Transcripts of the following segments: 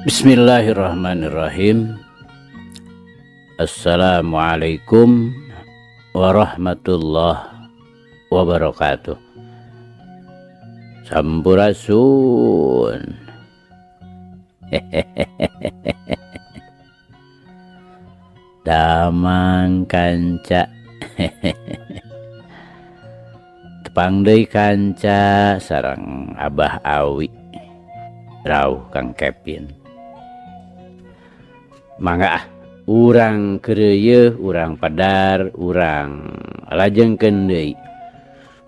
Bismillahirrahmanirrahim. Assalamualaikum warahmatullahi wabarakatuh. Sampurasun. Damang kanca. Tepang deui kanca sareng Abah Awi. Rauh Kang Kepin. Mangga urang keureuh, urang padar, urang lajengkeun deui.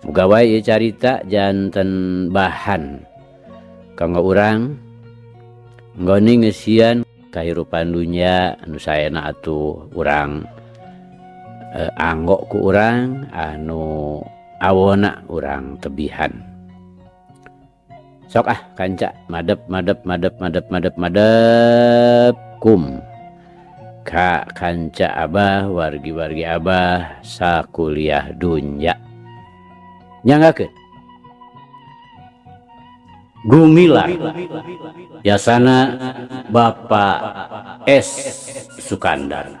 Muga wae ieu carita janten bahan kanggo urang nggoni ngeusian kahirupan dunya anu saena atuh urang anggo ku urang anu awona urang tebihan. Sok kanca madep kum ka kanca Abah wargi-wargi Abah sakuliah dunya. Nyanggakeun Gumilar yasana Bapak S. Sukandar.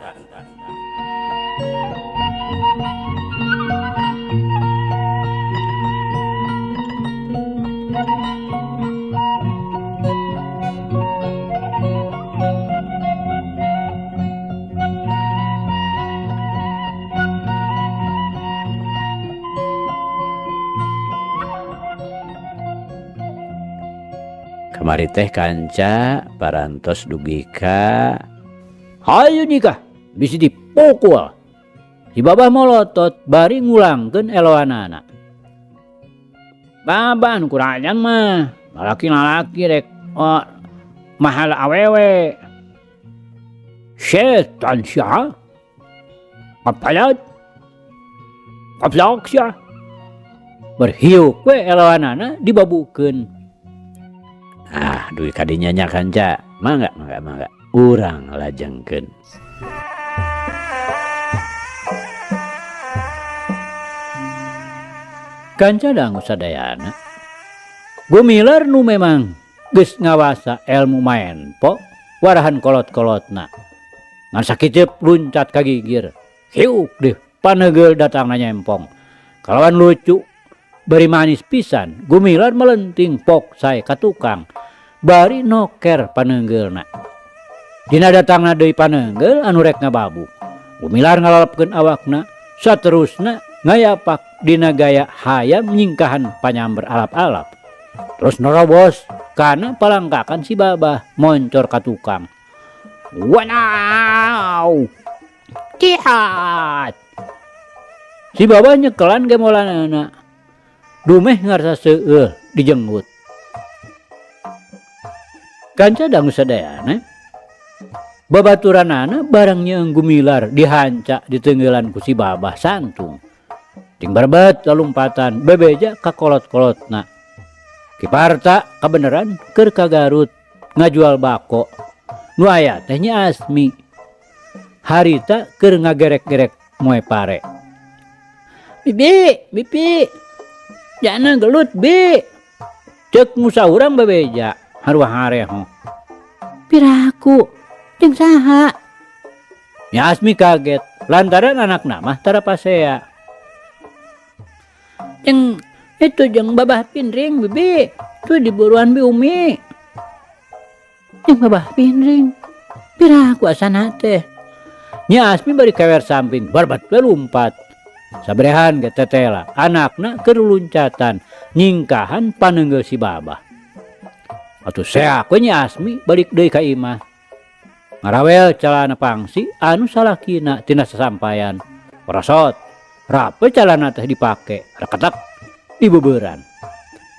Kamari teh kanca parantos dugi ka hayu nikah bisi dipukul. Si babah molotot bari ngulangkeun eloanana. Baban kuranyan mah lalaki rek mahal awewe. Setan sia. Kapayat. Kaplok sia. Berhiuk we eloanana dibabukeun. Duit kadinya nya kanca. Mangga. Urang lajengkeun. Kanca dangu sadayana. Gumilar nu memang geus ngawasa ilmu maen po warahan kolot-kolotna. Ngan sakitep luncat ka gigir. Hiuk deh panegeul datangna nyempong. Kalawan lucu bari manis pisan, Gumilar melenting pok sae ka tukang. Bari noker paneunggeulna. Dina datangna deui paneunggeul anu rek ngababu. Gumilar ngalalepkeun awakna, saterusna ngayapak dina gaya hayam nyingkahan panyamber alap-alap. Terus nerobos kana palangkakan si babah moncor ka tukang. Wanaw! Kihat! Si babah nyekelan ge molanana. Dumeh ngarsa seueuh dijenggut. Kanca dangu sadayana babaturanana barang nyeung Gumilar dihanca diteunggelan ku si babah santung. Ting barbet lalumpatan bebeja ka kolot-kolotna. Kiparta kabeneran keur ka Garut ngajual bako. Nu aya teh Nyi Asmi. Harita keur ngagerek-gerek moe pare. Bibi. Jana gelut bi. Ceuk musa urang bebeja. Haruah hareh. Piraku jeung saha? Nya Asmi kaget lantaran anakna mah tara pasea. Jeung babah Pinring bibi, tu diburuan bi Umi. Jeung babah Pinring. Piraku asana teh? Nya Asmi bari kewer samping barbat we lumpat. Sabrehan ge tetela anakna keur luncatan nyingkahan paneunggeul si babah. Atuh seak we Nya Asmi balik deui ka imah. Ngarawel calana pangsi anu salakina tina sasampayan. Parasot rape calana teh dipake reketek dibeubeurang.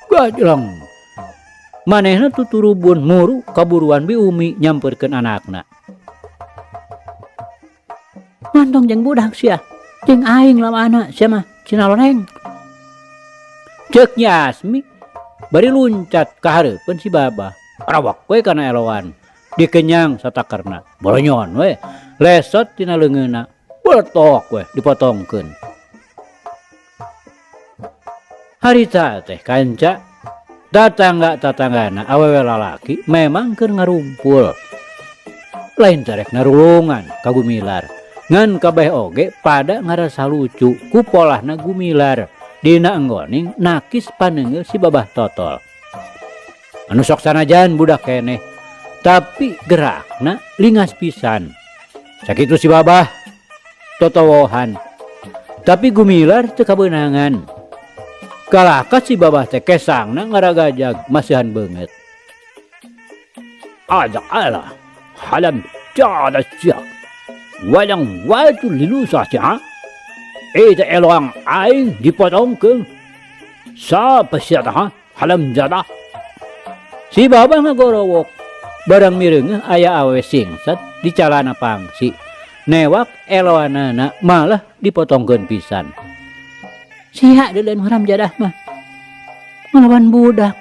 Gajleng. Manehna tuturubun muru kaburuan bi Umi nyampeurkeun anakna. Mantong jeung budak sia. Jeung aing lamana sia mah cina loreng. Ceuk Nya Asmi bari luncat ka hareupeun si babah. Rawak we kana eloan. Dikenyang satakerna. Bolonyon we. Lesot tina leungeunna. Beletok we dipotongkeun. Harita teh kanca Tatangga-tatanggana awewe lalaki memang keur ngarumpul. Lain carek narulungan ka Gumilar. Ngan kabeh oge pada ngarasa lucu ku polahna Gumilar dina enggoning nakis paneungeul si Babah Totol. Anu sok sanajan budak keneh, tapi gerakna lingas pisan. Sakitu si Babah totowohan. Tapi Gumilar teu kabeunangan. Kalahkah si Babah teh kesangna ngaragajag masihan beungeut. Ada ala halam jada sia. Walang watu lilusa sia. Eta eloang aing dipotongkeun. Sapa sia tah halam jada. Si Babah ngagorowok. Barang mireungeuh aya awewe singset di calana pangsi. Newak eloanana malah dipotongkeun pisan. Sia deuleun haram jadah mah. Ngelawan budak.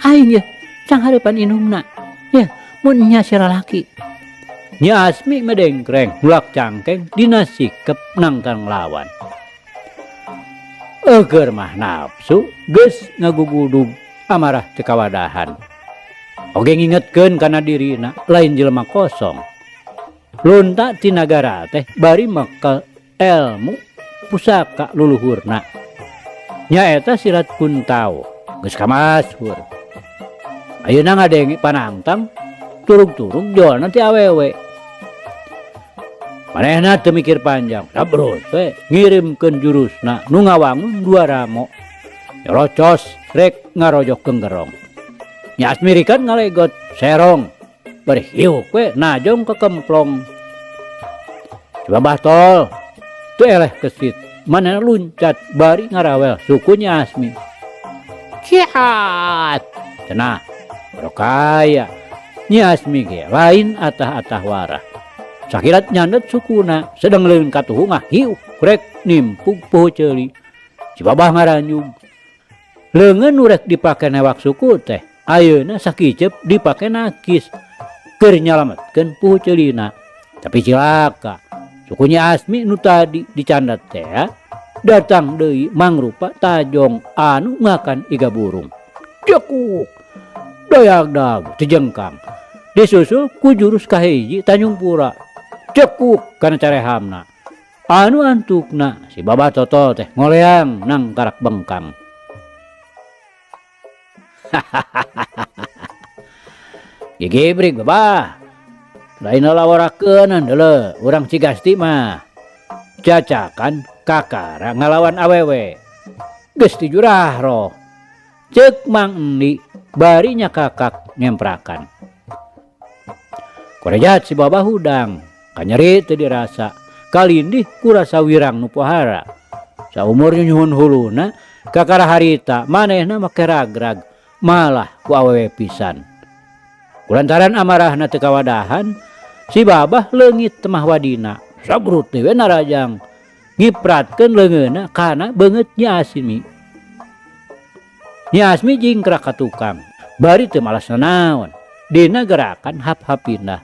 Aing ya sang hareupan indungna. Ya mun nya si lalaki. Nya Asmi medengkreng mulak cangkeng dina sikep nangtang lawan. Eueur mah nafsu geus ngagugudug amarah teu kawadahan. Oge ngingetkeun kana dirina lain jelema kosong. Lunta ti nagara teh bari mekel elmu pusaka luluhurna. Nyaeta Sirat Kuntao geus kamashur. Ayeuna ngadenge panantang turug-turug jolna ti awewe. Manehna teu mikir panjang, sabrot we ngirimkeun jurusna nu ngawangun 2 ramo. Nyerocos rek ngarojokkeun gerong. Nya Asmi rikeun ngalegot serong. Bari hiuk we najong ke kemplong. Si Babah Tol teu eleh kesit. Manehna luncat bari ngarawel sukunya Asmi. Kiat cenah barokaya. Nya Asmi ge lain atah-atah warah. Sakirat nyandet sukuna sedang leun katuhu ngahiuk rek nimpug puhu ceuli. Si Babah ngaranjug. Leungeun nu rek dipake newak suku teh ayeuna sakicep dipake nakis keur nyalametkeun puhu ceulina. Tapi cilaka sukunya Asmi nu tadi dicandat teh datang deui mangrupa tajong anu makan iga burung. Cekuk dayagdag tejengkang disusul ku jurus kahiji Tanjung Pura. Cekuk kana carehamna. Anu antukna si Babah Totol teh ngoleang nang karak bengkang. Gigibrig Babah. Lain laworakeun deuleu urang Cigasti mah. Cacakan kakara ngalawan awewe. Geus ti jurah roh. Ceuk Mang Endi bari nya kakak ngemprakan. Korejat si Babah hudang. Kanyeri teu dirasa. Kalindih ku rasa wirang nu pohara. Saumur nyuhun huluna kakara harita manehna make ragrag malah ku awewe pisan. Kulantaran amarahna teu kawadahan si Babah leungit temah wadina. Sabrut teh we narajang ngipratkeun leungeunna kana beungeut Nya Asmi. Nya Asmi jingkrak ka tukang bari teu malas nanaon dina gerakan hap-hapindah.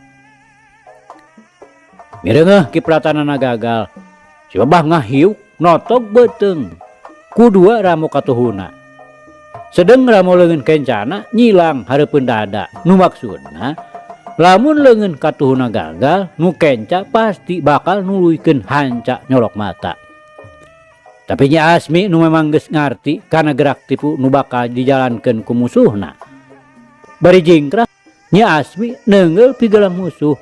Mireungeuh kipratanana gagal. Si Babah ngahiuk notog beuteung ku 2 ramo katuhuna. Sedeng ramo leungeun kencana nyilang hareupeun dada. Nu maksudna lamun leungeun katuhuna gagal nu kenca pasti bakal nuluykeun hanca nyolok mata. Tapi Nya Asmi nu memang geus ngarti kana gerak tipu nu bakal dijalankeun ku musuhna. Bari jingkrak Nya Asmi neungeul pigelang musuh.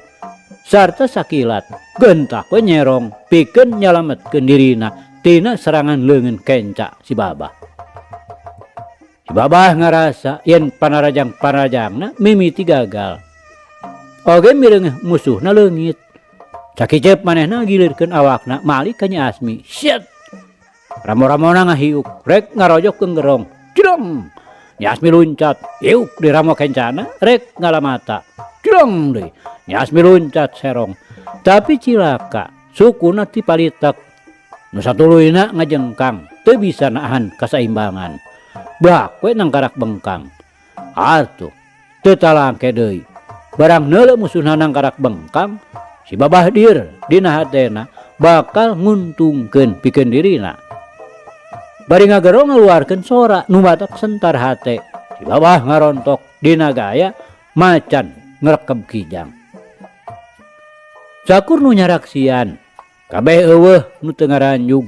Sarta sakilat gentak we nyerong pikeun nyalametkeun dirina tina serangan leungeun kenca si Babah. Si Babah ngarasa yen panarajang-panarajangna mimiti gagal. Oge mireungeuh musuhna leungit. Sakicep manehna gilirkeun awakna malik ka Nya Asmi. Syet. Ramo-ramona ngahiuk rek ngarojokkeun gerong. Jedong. Nya Asmi luncat, hiuk di ramo kencana rek ngalamata. Jedong deui. Nya Asmi luncat serong. Tapi cilaka sukuna ti palitek. Nu satuluyna ngajengkang teu bisa nahan kasaimbangan. Bak we nang karak bengkang. Atuh teu talangke deui. Barang neuleuh musuhna nang karak bengkang, si Babah dir dina hatena bakal nguntungkeun pikeun dirina. Bari ngagerong ngaluarkeun sora nu batak sentar hate. Si babah ngarontok dina gaya macan ngrekeb kijang. Sakur nu nyaraksian kabeh eueuh nu teu ngaranjug.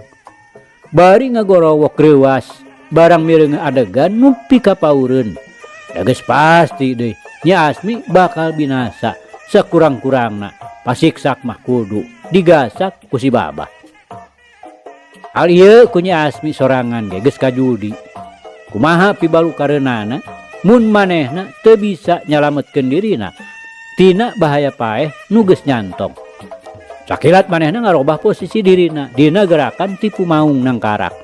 Bari ngagorowok reuwas barang mireung adegan nu pikapaureun. Da geus pasti deui Nya Asmi bakal binasa sakurang-kurangna pasiksak mah kudu digasak ku si babah. Hal ieu ku Nya Asmi sorangan ge geus kajudi. Kumaha pibalu kareunana mun manehna teu bisa nyalametkeun dirina tina bahaya paeh nu geus nyantong. Sakilat manehna ngarobah posisi dirina dina gerakan tipu maung nangkarak.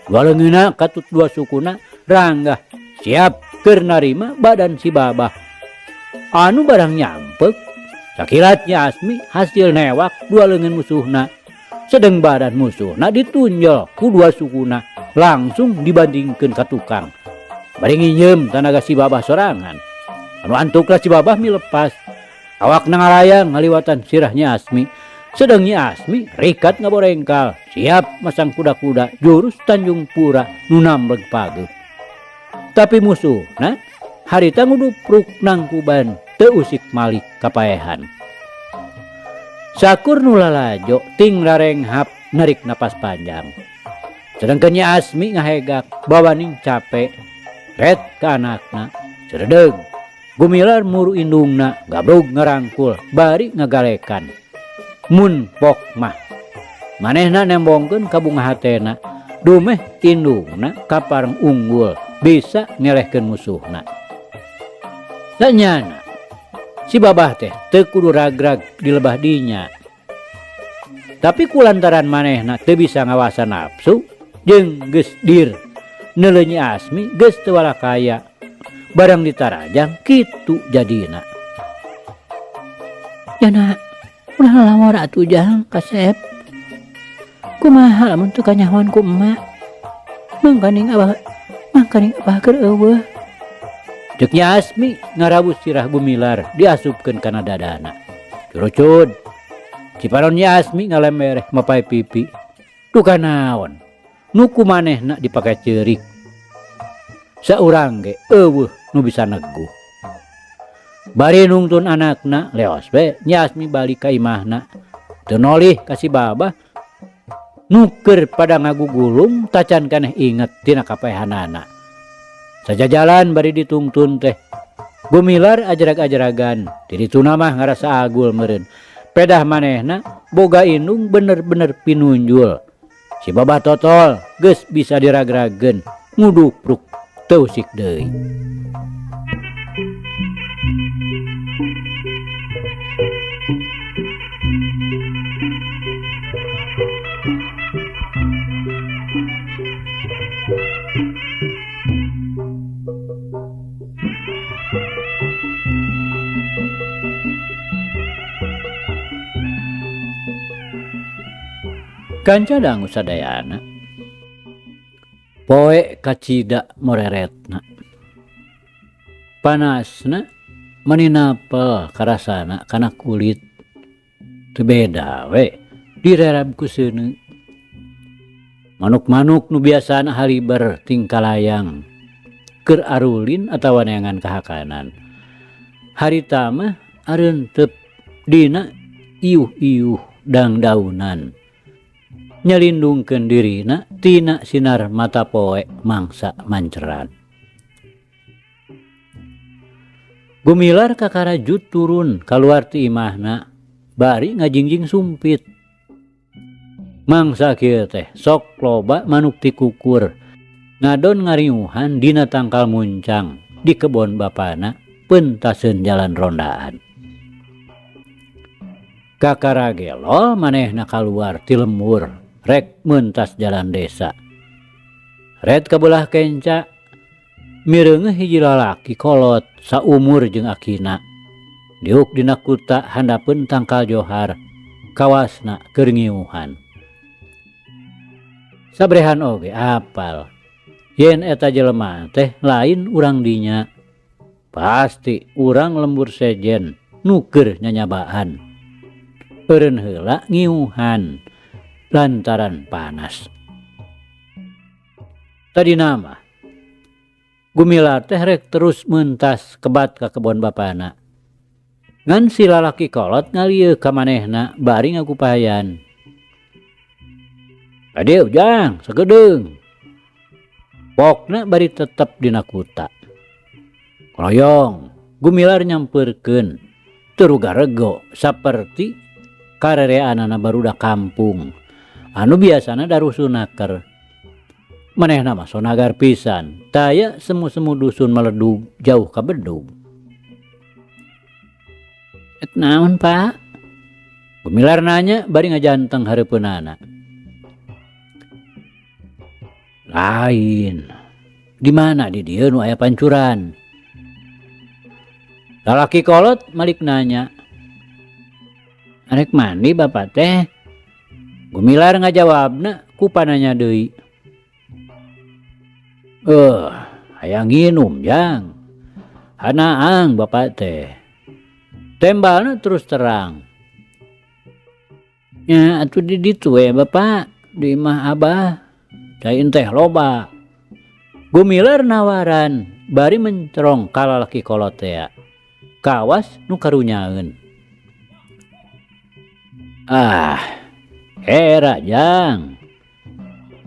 Dua leungeunna katut dua sukuna ranggah siap keur narima badan si babah. Anu barang nyampek sakilat Nya Asmi hasil newak dua leungeun musuhna. Sedeng badan musuhna ditunjol ku dua sukuna langsung dibandingkeun ka tukang. Bari nginyeum tanaga si babah sorangan. Anu antuklah si babah milepas. Awakna ngalayang ngaliwatan sirah Nya Asmi. Sedang Nya Asmi rikat ngaborengkal siap masang kuda-kuda jurus Tanjung Pura nu namleg pageuh. Tapi musuhna harita ngudupruk nangkuban teu usik malik kapaehan. Sakur nu lalajo ting rarenghap narik napas panjang. Sedangkan Nya Asmi ngahegak bawaning capek ret ka anakna ceredeg. Gumilar muru indungna gabrug ngarangkul bari ngagalekan. Mun pok mah manehna nembongkeun ka bunga hatena dumeh indungna kapareng unggul bisa ngelehkeun musuhna. Sanyana si babah teh teu kudu ragrag di lebah dinya. Tapi kulantaran manehna teu bisa ngawasa nafsu jeung geus dir neuleuh Nya Asmi geus teu walakaya barang ditarajang kitu jadina. Jana ulah lamor atuh jang kasep. Kumaha lamun teu kanyahoan ku emak. Mangkaning abah keur eueuh. Ceuk Nya Asmi ngarabus sirah Gumilar diasupkeun kana dadana. Curucud. Cipanon Nya Asmi ngalemereh mapae pipi. Duh kanaon? Nu kumanehna dipake ceurik. Saurang ge eueuh nu bisa neguh. Bari nungtun anakna leos we Nya Asmi balik ka imahna. Teu nolih ka si babah nu keur pada ngagugulung tacan keneh inget tina kapaehanana. Sajajalan bari ditungtun teh Gumilar ajarag-ajaragan dirituna mah ngarasa agul meureun. Pedah manehna boga indung bener-bener pinunjul. Si babah totol geus bisa diragrageun ngudupruk teu usik deui. Kanca dangu sadayana poe kacida moreretna. Panasna meninapel karasana kana kulit teu beda we direrab ku seuneu. Manuk-manuk nu biasana haliber tingkalayang keur arulin atawa neangan kahakanan. Harita mah areentep dina iuh-iuh dangdaunan. Nyalindungkeun dirina tina sinar mata poe mangsa manceran. Gumilar kakarajut turun kaluar ti imahna bari ngajingjing sumpit. Mangsa kieu teh sok loba manuk ti kukur ngadon ngariuhan dina tangkal muncang di kebon bapana peuntaseun jalan rondaan. Kakara gelol manehna kaluar ti lembur rek meuntas jalan desa. Red kabelah kenca mireungeuh hiji lalaki kolot saumur jeung akina. Diuk dina kuta handapeun tangkal johar kawasna keur ngiuhan. Sabrehan oge apal yen eta jelema teh lain urang dinya. Pasti urang lembur sejen nu keur nyanyabaan. Eureun heula ngiuhan lantaran panas. Tadi nama Gumilar teh rek terus mentas kebat ka kebon bapana. Ngan si lalaki kolot ngalieu ka manehna bari ngagupayan. Adieu Ujang, sagedeung. Pokna bari tetep dina kuta. Kroyong, Gumilar nyampeurkeun teu rego saperti karereanana barudak kampung anu biasana darusunaker. Manehna mah sonagar pisan, taya semu-semu dusun meledug jauh ka bedug. Et naon Pak? Gumilar nanya bari ngajanteng hareupeunana. Lain, di mana di dieu nu aya pancuran? Lalaki kolot malik nanya. Arek mandi bapak teh? Gumilar ngajawabna ku pananya deui. Hayang nginum Jang. Hanaang bapak teh. Tembalna terus terang. Ya atuh di ditu we bapak, di imah abah. Cain teh loba. Gumilar nawaran bari mencerong ka lalaki kolot teh. Kawas nu karunyaeun. Hera Jang.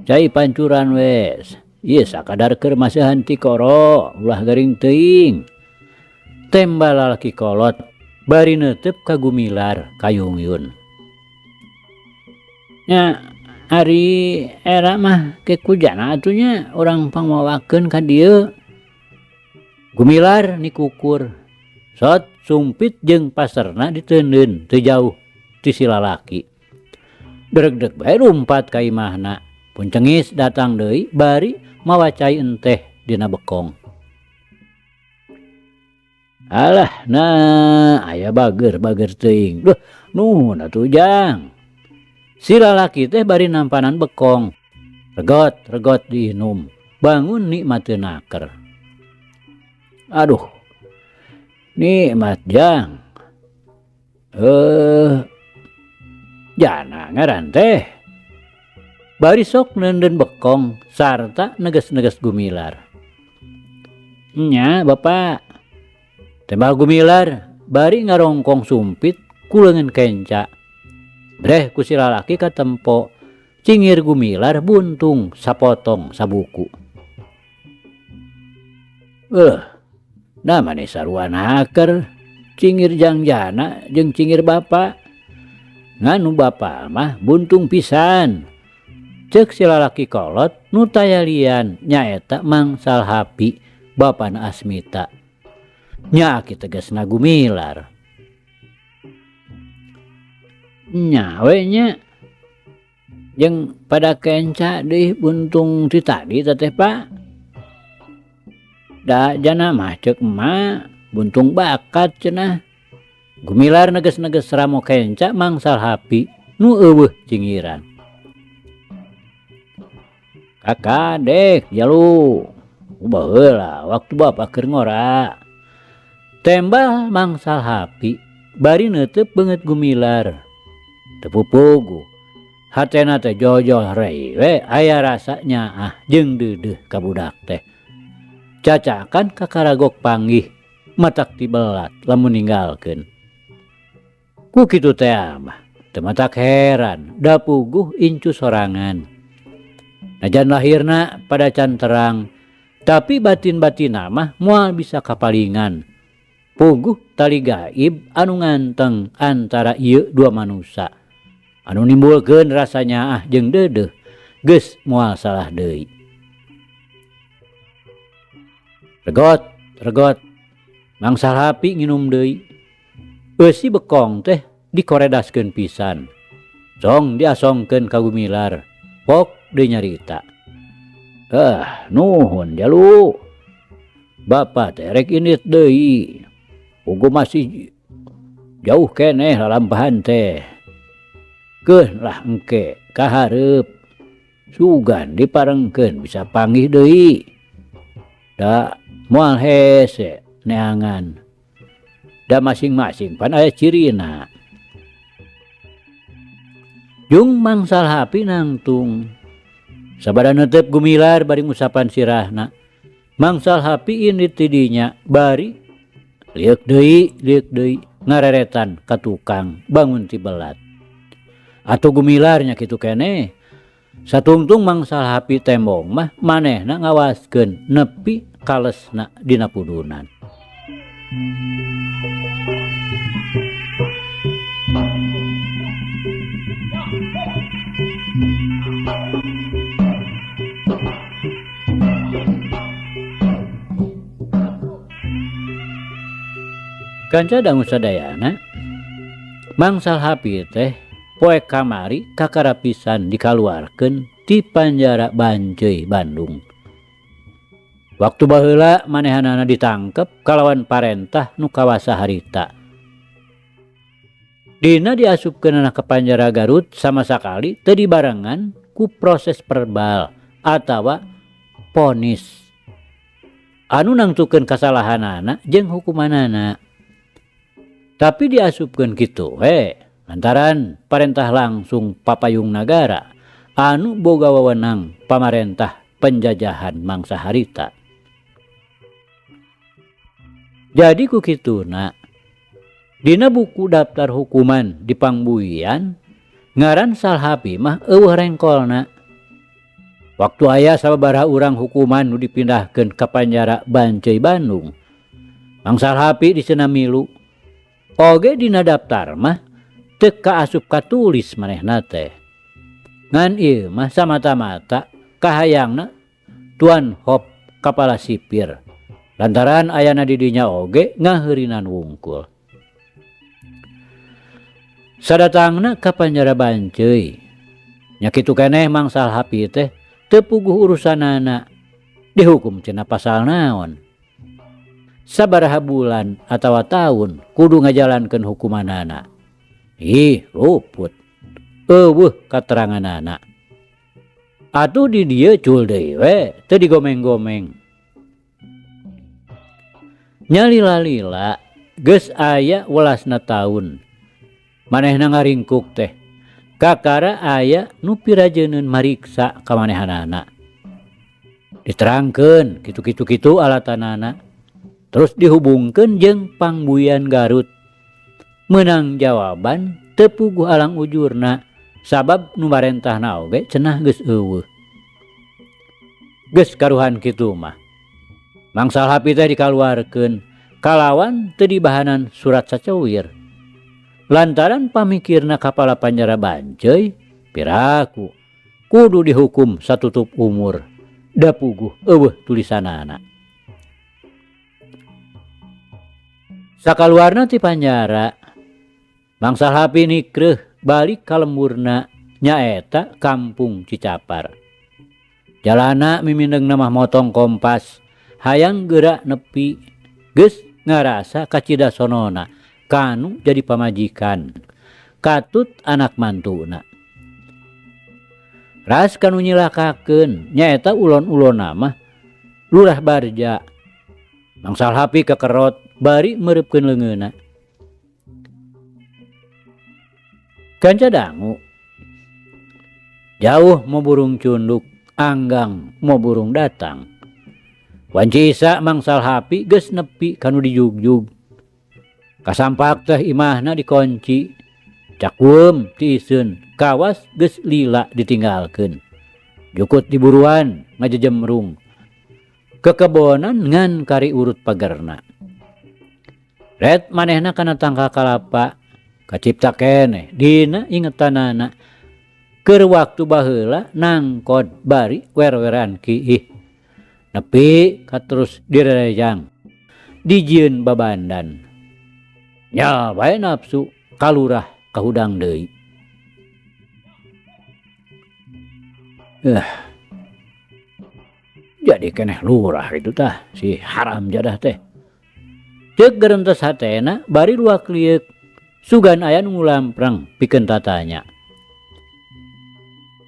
Cai pancuran wes. Ieu sakadar keur masahan ti koro, ulah gering teuing. Tembal lalaki kolot bari neuteup ka Gumilar kayungyun. Nya ari era mah kekujana atunya urang pangwawakeun ka dieu. Gumilar nikukur. Sot sumpit jeung paserna diteundeun teu jauh ti si lalaki. Deregdeg bae lumpat ka imahna. Pun cengis datang deui bari mawacai enteh dina bekong. Alah nah aya bager-bager teuing. Duh nuhun atuh Jang. Si lalaki teh bari nampanan bekong. Regot diinum. Bangun nikmateun naker. Aduh. Nikmat Jang. Jana ngaran teh. Bari sok neundeun bekong sarta neges-neges Gumilar. Nya bapak. Tembal Gumilar bari ngarongkong sumpit ku leungeun kenca. Breh ku si lalaki katempo. Cingir Gumilar buntung sapotong sabuku. Namanya saruan haker. Cingir Jangjana jeung cingir bapak. Nganu bapak mah buntung pisan. Ceuk si lalaki kolot nu tayalian nyaeta Mangsal Hapi bapana Asmita. Nya aki tegasna Gumilar. Nya we nya. Jeung pada kenca deui buntung ti tadi teh Pak. Da jana mah ceuk emak buntung bakat cenah. Gumilar neges-neges ramo kenca Mangsal Hapi nu eueuh cingiran. Kakak dek jalu. Ubah heula waktu bapak keur ngora. Tembal Mangsal Hapi bari neuteub beungeut Gumilar. Teu pupugu. Hatena teh jojol rei we aya rasa nyaah jeung deudeuh ka budak teh. Cacakan kakaragok panggih matak tibelat lamun ninggalkeun. Ku kitu teh mah teu matak heran da puguh incu sorangan. Najan lahirna pada can terang, tapi batin-batinna mah moal bisa kapalingan. Puguh tali gaib anu nganteng antara ieu dua manusia. Anu nimbulkeun rasa nyaah jeung deudeuh geus moal salah deui. Regot. Mangsal Hapi nginum deui. Eusi bekong teh dikoredaskeun pisan. Song diasongkeun ka Gumilar. Pok deui nyarita. Nuhun jalu. Bapak teh rek indit deui. Puguh masih jauh keneh lalampahan teh. Keun lah engke ka hareup. Sugan diparengkeun bisa panggih deui. Da moal hese neangan. Da masing-masing pan aya cirina. Jung Mangsal Hapi nangtung. Sabada neuteub Gumilar bari ngusapan sirahna. Mangsal hapiin di tidinya bari liek deui ngareretan ka tukang bangun ti belat. Atuh gumilarnya kitu keneh. Satungtung mangsal hapi tembong mah manehna ngawaskeun nepi kalesna dina pudunan. Kanca dangu sadayana, mangsal hapi teh poe kamari kakarapisan dikaluarkeun ti penjara Banceuy Bandung. Waktu baheula manehanana ditangkep kalawan parentah nu kawasa harita. Dina diasupkeunana ka penjara Garut sama sakali teu dibarengan ku proses verbal atawa ponis anu nangtukeun kasalahanana jeung hukumanana. Tapi diasupkeun kitu we lantaran parentah langsung papayung nagara anu boga wewenang pamarentah penjajahan mangsa harita. Jadi ku kituna dina buku daftar hukuman di pangbuian ngaran Salhapi mah eueuh rengkolna. Waktu aya sababaraha urang hukuman nu dipindahkeun ka penjara Banceuy Bandung, Mang Salhapi disana milu. Oge dina daftar mah teu kaasup katulis manehna teh. Ngan ieu mah samata-mata kahayangna Tuan Hop kapala sipir. Lantaran ayana di dinya oge ngaheurinan wungkul. Sadatangna ka penjara Banceuy, nya kitu keneh Mang Salhapi teh teu puguh urusanana dihukum cenah pasal naon. Sabaraha bulan atawa taun kudu ngajalankeun hukumanana. Ih, luput. Eueuh kateranganana. Atuh di dieu cul deui we, teu digomeng-gomeng. Nya lila-lila geus aya 18 taun. Manehna ngaringkuk teh. Kakara aya nu pirajeunneun mariksa ka manehanana. Diterangkeun kitu-kitu alatanana. Terus dihubungkeun jeung pangbuian Garut. Meunang jawaban teu puguh alang ujurna sabab nu marentahna oge cenah geus eueuh. Geus karuhan kitu mah. Mang Salhapi teh dikaluarkeun kalawan teu dibahanan surat saceuwir. Lantaran pamikirna kapala penjara Banceuy piraku kudu dihukum satutup umur. Da puguh eueuh tulisanana. Sakaluarna ti penjara, Mang Salhapi nikreuh balik ka lemburna nyaeta Kampung Cicapar. Jalana mimineungna mah motong kompas, hayang geura nepi geus ngarasa kacidasonona kanu jadi pamajikan, katut anak mantuna. Ras kanu nyilakakeun nyaeta ulon-ulonna mah Lurah Barja. Mang Salhapi kekerot bari meureupeun leungeunna. Kanca dangu. Jauh mau burung cunduk, anggang mau burung datang. Wanci isa Mang Salhapi geus nepi kanu dijugjug. Kasampak teh imahna dikunci. Cakuem ti iseun, kawas geus lila ditinggalkeun. Jukut diburuan ngajejemrung. Kekebonan ngan kari urut pagerna. Ret manehna kana tangka kalapa kacipta keneh dina ingetanana keur waktu baheula nangkod bari wer-weran kiih nepi ka terus direrejang dijieun babandan. Nya bae nafsu kalurah kahudang deui. Jadi keneh lurah itu tah si haram jadah teh. Ceuk gerentes hatena bari luak liuk sugan aya nu ngulamprang pikeun tatanya.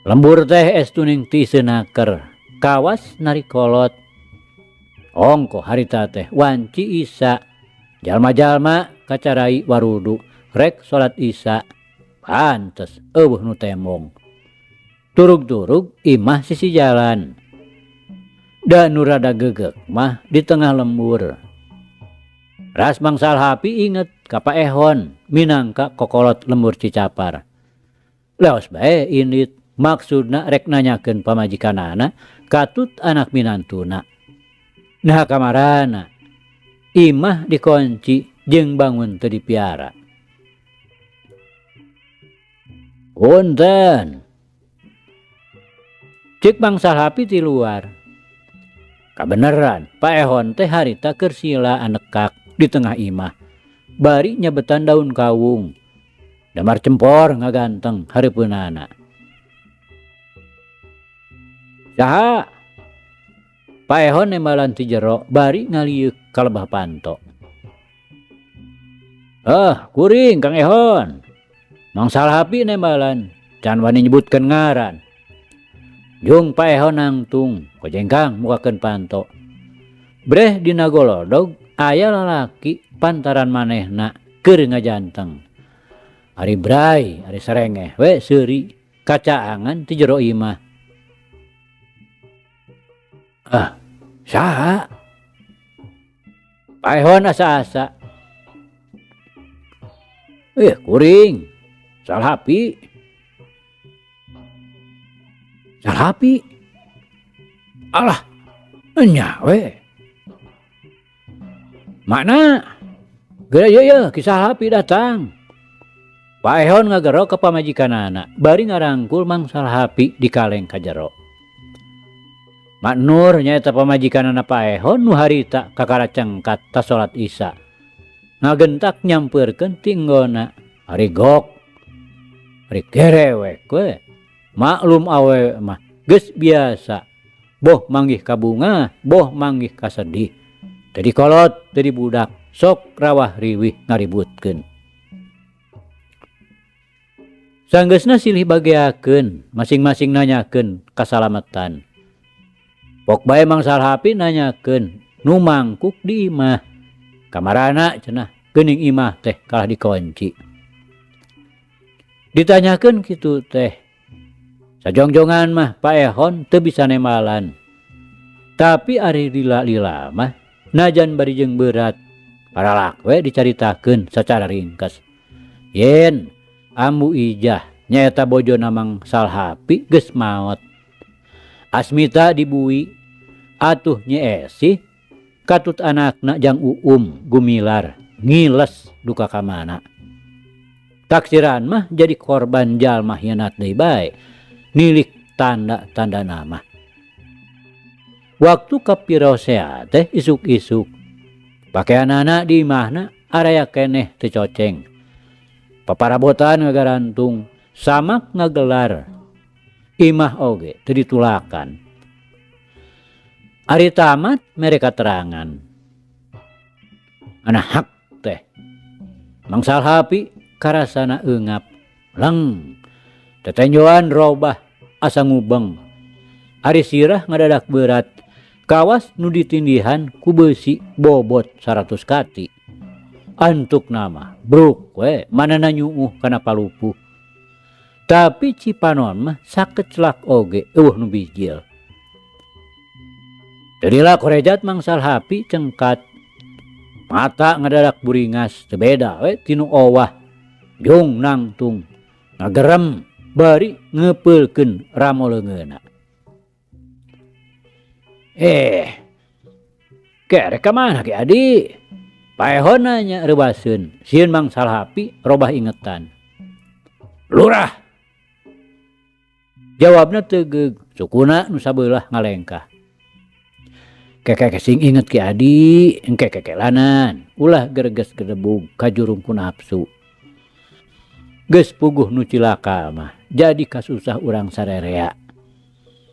Lembur teh estuning ti seunaker kawas narikolot. Ongko harita teh wanci isa jalma-jalma kacarai warudu rek salat isya pantes eueuh nu tembong. Turug-turug imah sisi jalan. Da nu rada gegek mah di tengah lembur. Ras bangsal hapi inget ka Paehon minangka kokolot lembur Cicapar. Leos bae indit maksudna rek nanyakeun pamajikanana katut anak minantuna. Nah kamarana imah dikunci jeung bangun teu dipiara. Punten. Cik bangsal hapi ti luar. Kabeneran Paehon teh harita keur sila anekak di tengah imah. Bari nyabetan daun kawung. Damar cempor ngaganteng hareupeunana. Saha? Paehon nembalan ti jero bari ngaliuk ka lebah panto. Kuring Kang Ehon. Mangsal hapi nembalan, can wani nyebutkeun ngaran. Jung Paehon nangtung, kojengkang mukakeun panto. Breh dina golodog aya lalaki pantaran manehna keur ngajanteng. Ari bray, ari sarengeh we seuri kacaangan ti jero imah. Saha? Paehon asa-asa. Kuring, Salhapi. Salhapi? Alah, nya we. Mana? Geura ye kisah Salhapi datang. Paehon ngagero ka pamajikanana, bari ngarangkul Mang Salhapi di kaleng ka jero. Mak Nur nyaeta pamajikanana Paehon nu harita kakara cengkat ta salat Isya. Ngagentak nyampeurkeun tinggona, ari gok. Ari kerewek we. Maklum awewe mah geus biasa. Boh manggih ka bunga, boh manggih ka sedih. Tadi kolot, tadi budak, sok rawah riwih ngaributkeun. Sanggeusna silih bageakeun, masing-masing nanyakeun kasalamatan. Pok bae Mang Salhapi nanyakeun nu mangkuk di imah. Kamarana cenah geuning imah teh kalah dikunci. Ditanyakeun kitu teh. Sajongjongan mah Paehon teu bisa nembalan. Tapi ari lila-lila mah najan bari jeung berat paralak we dicaritakeun sacara ringkas. Yen ambu ijah nyaeta bojona Mang Salhapi geus maot. Asmita dibui atuh Nyi Esih katut anakna jang gumilar ngiles duka kamana. Taksiran mah jadi korban jalma hianat deui bae. Nilik tanda-tanda nama. Waktu kapirosea teh isuk-isuk. Pakaianana di imahna araya keneh teu coceng. Paparabotan ngagarantung, samak ngagelar. Imah oge teu ditulakan. Ari tamat mereka terangan. Ana hak teh. Mang Salhapi karasana eungap. Leng. Tetenjoan robah asa ngubeng. Ari sirah ngadadak berat. Kawas nu ditindihan ku beusi bobot 100 kati. Antuk nama bruk we manana nyuuh kana palupuh. Tapi Cipanon mah sakecelak oge eueuh nu bijil. Tadila korejat Mang Salhapi cengkat. Mata ngadadak buringas teu beda we tinu owah. Jung nangtung ngagerem bari ngepeulkeun ramoleungeuna. Kerek ka mana ki Adi? Paehon nanya reubaseun. Sieun Mang Salhapi robah ingetan. Lurah. Jawabna tegeug, sukuna nu sabeulah ngalengkah. Keke sing inget ki Adi, engke kekelanan. Ulah gereges gedebug ka jurungku nafsu. Geus puguh nu cilaka mah jadi kasusah urang sarerea.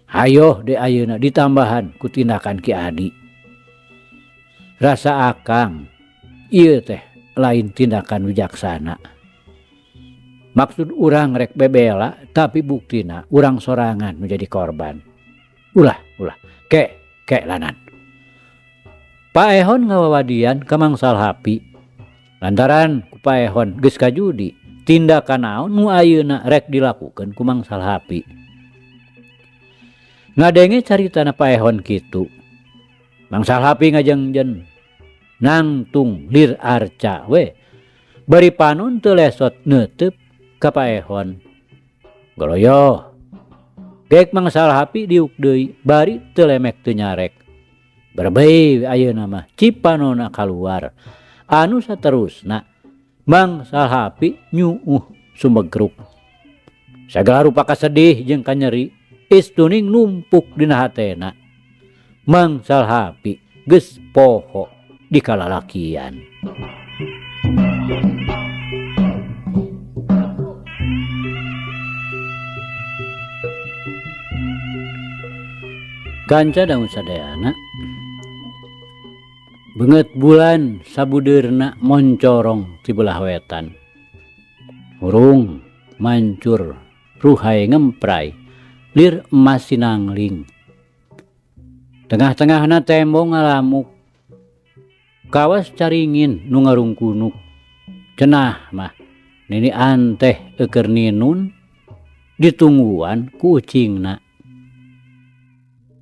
Hayo de ayeuna ditambahan ku tindakan Ki Adi. Rasa akang ieu teh lain tindakan wijaksana. Maksud urang rek bebela tapi buktina urang sorangan menjadi korban. Ulah kek lanan. Paehon ngawawadian ka Mang Salhapi. Lantaran ku Paehon geus kajudi. Tindakan naon nu ayeuna rek dilakukeun ku Mang Salhapi. Ngadenge caritana Paehon kitu, Bangsal hapi ngajengjen nangtung lir arca we bari panon teu lesot neuteup ka paehon goloyo gek mangsal hapi diuk deui bari teu lemek teu nyarek berbei ayeuna mah cipanona kaluar anu saterusna mangsal hapi nyuuh sumegruk sagala rupa kasedih jeung kanyeri istuning numpuk dina hatena mangsal hapi geus poho di kalalakian. Kanca daun sadayana beungeut bulan sabudeurna moncorong ti belah wetan hurung mancur ruhai ngemprai lir emas sinangling tengah-tengahna tembong ngalamuk kawas caringin nu ngarungkunuk cenah mah ninian teh eukeur ninun ditungguan ku ucingna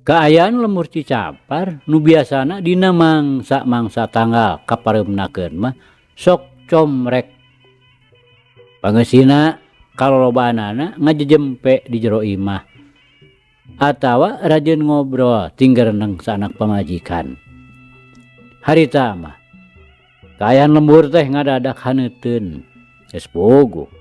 kaayaan lemur Cicapar nu biasana dina mangsa tanggal kapareumnakeun mah sok comrek pangeusina kalolobaanana ngajejempe di jero imah atawa rajin ngobrol tinggereneng sanak pamajikan. Harita mah kaayaan lembur teh ngadadak haneuteun geus bogo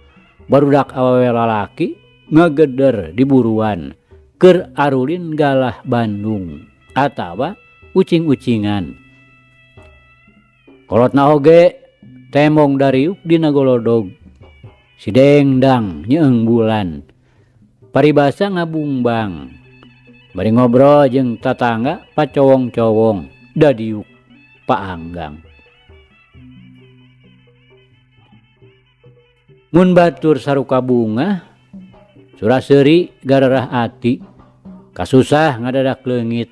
barudak awewe lalaki ngageder di buruan keur arulin galah Bandung atawa ucing-ucingan kolotna oge tembong dariuk dina golodog si dengdang nyeung bulan paribasa ngabungbang bari ngobrol jeung tatangga pacowong-cowong dadiuk paanggang mun batur saruka bunga suraseuri gararah ati kasusah ngadadak leungit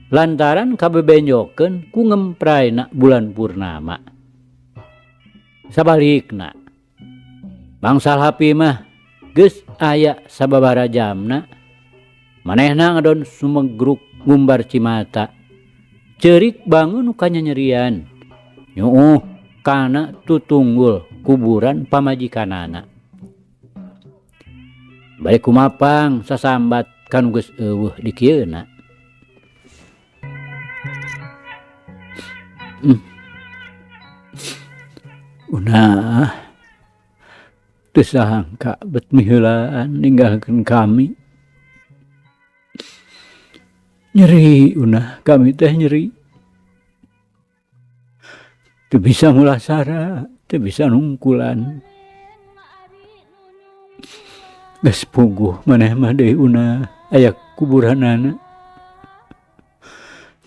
lantaran kabebenjokeun ku ngempraina bulan purnama sabalikna bangsal hapi mah geus aya sababaraha jamna manehna ngadon sumegruk ngumbar cimata ceurik bangun nu kanyanyerian nyuuh kana tutunggul kuburan pamajikanana bari kumapang sasambat kanu geus eueuh di kieuna Unah teu sangka bet miheulaan ninggalkeun kami nyeri unah kami teh nyeri teu bisa mulasara teu bisa nungkulan geus puguh maneh mah deui unah aya kuburanana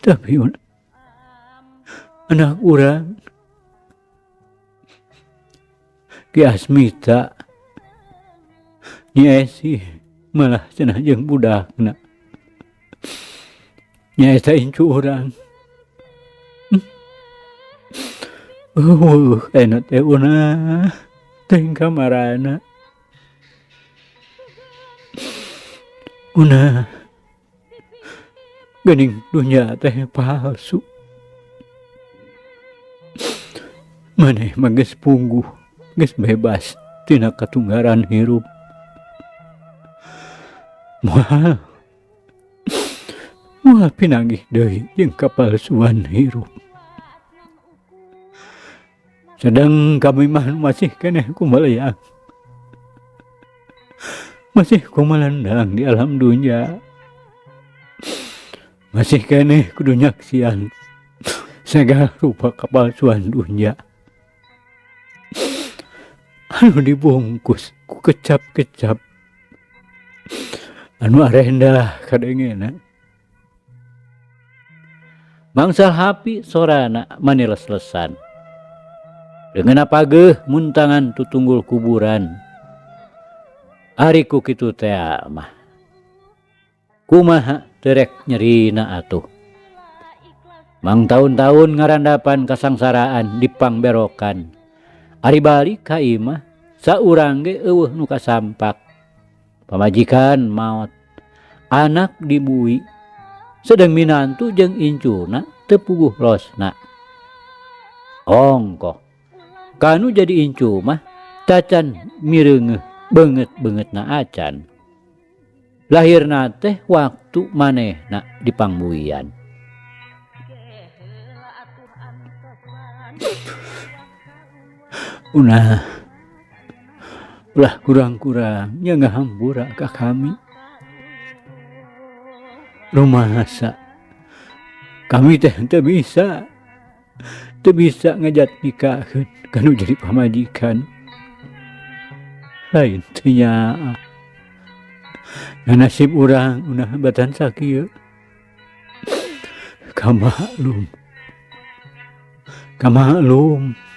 tapi unah anak urang Ki Asmita Nyi Esi malah cenah jeung budakna nyaeta incu urang ena teh unah teh kamarana unah geuning dunya teh palsu maneh mah geus pungguh geus bebas tina katunggaran hirup moal pinanggih deui jeung kapalsuan hirup sedang kami mah masih keneh kumalayang masih kumalandang di alam dunya masih keneh kudu nyaksian segala rupa kapalsuan dunya anu dibungkus ku kecap-kecap anu arenda kadengena bangsal hapi sorana maniles-lesan dengan apageuh muntangan tutunggul kuburan ari ku kitu teh mah kumaha teu rek nyerina atuh mang tahun-tahun ngarandapan kasangsaraan di pangberokan ari balik ka imah saurang ge eueuh nu kasampak pamajikan maot anak dibui sedang minantu jeung incuna tepuguh losna. Ongkoh kanu jadi incu mah tacan mireungeuh beungeut-beungeutna acan. Lahirna teh waktu manehna di pangbuian. Ulah kurang-kurang nya ngahampura ka kami. Rumasa kami teh teu bisa ngajat nikahkeun kanu jadi pamajikan. Lain teu nyaah. Nah, nasib urang unah batan sakieu kamaklum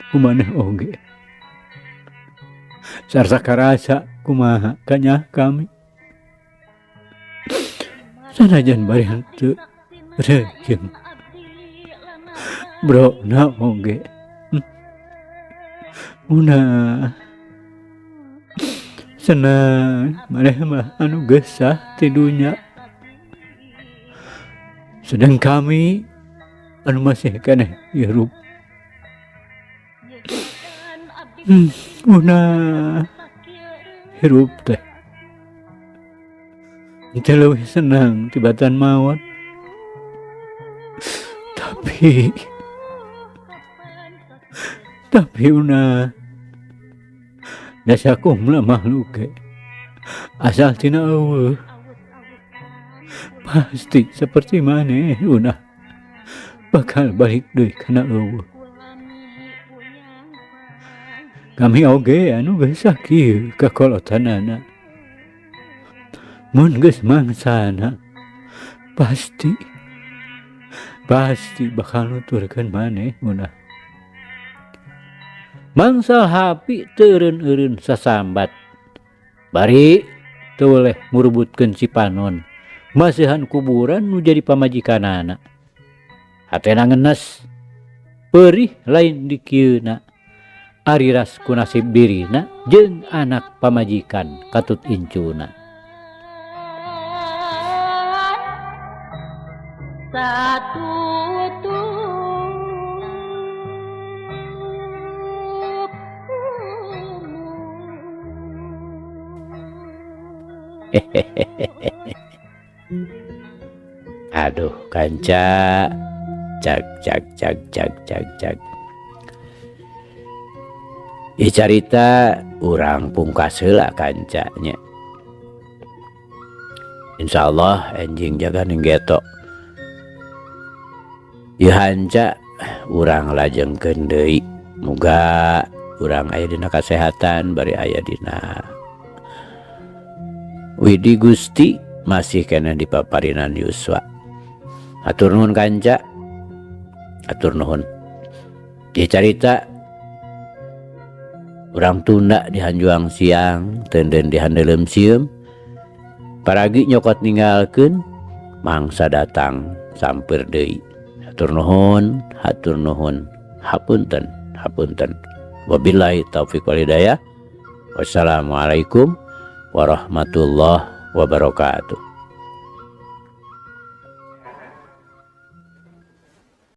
kumaneh oge. Sarta karasa kumaha kanyah kami. Sanajan bari henteu reujeng brona oge. Munah senang maneh mah anu gesah ti dunya. Sedang kami anu masih keneh hirup. Munah hirup teh teu leuwih senang tibatan maot. Tapi unah dasa kumla makhluk ge asal tina eueuh pasti seperti maneh unah bakal balik deui kana eueuh. Kami oge anu geus sakieu kakolotanana. Mun geus mangsana pasti bakal nuturkeun maneh unah. Mangsal hapi teu eureun-eureun sasambat. Bari teu weleh ngurubutkeun si panon. Masihan kuburan nu jadi pamajikanana. Hatena ngenes. Peurih lain di kieuna. Ariras ku nasib dirina jeung anak pamajikan katut incuna. Aduh kanca cak. Ieu carita urang pungkas heula kanca nya. Insyaallah enjing jaga ninggeto. Ieu hanca urang lajengkeun deui. Muga urang aya dina kasehatan bari aya dina widi Gusti masih kena dipaparinan yuswa. Atur nuhun kanca. Atur nuhun. Ieu carita urang tunda di hanjuang siang teunden di handeuleum sieum. Paragi nyokot ninggalkeun mangsa datang sampeur deui. Hatur nuhun. Hapunten. Wabillahi taufiq wal hidayah. Wassalamualaikum warahmatullahi wabarakatuh.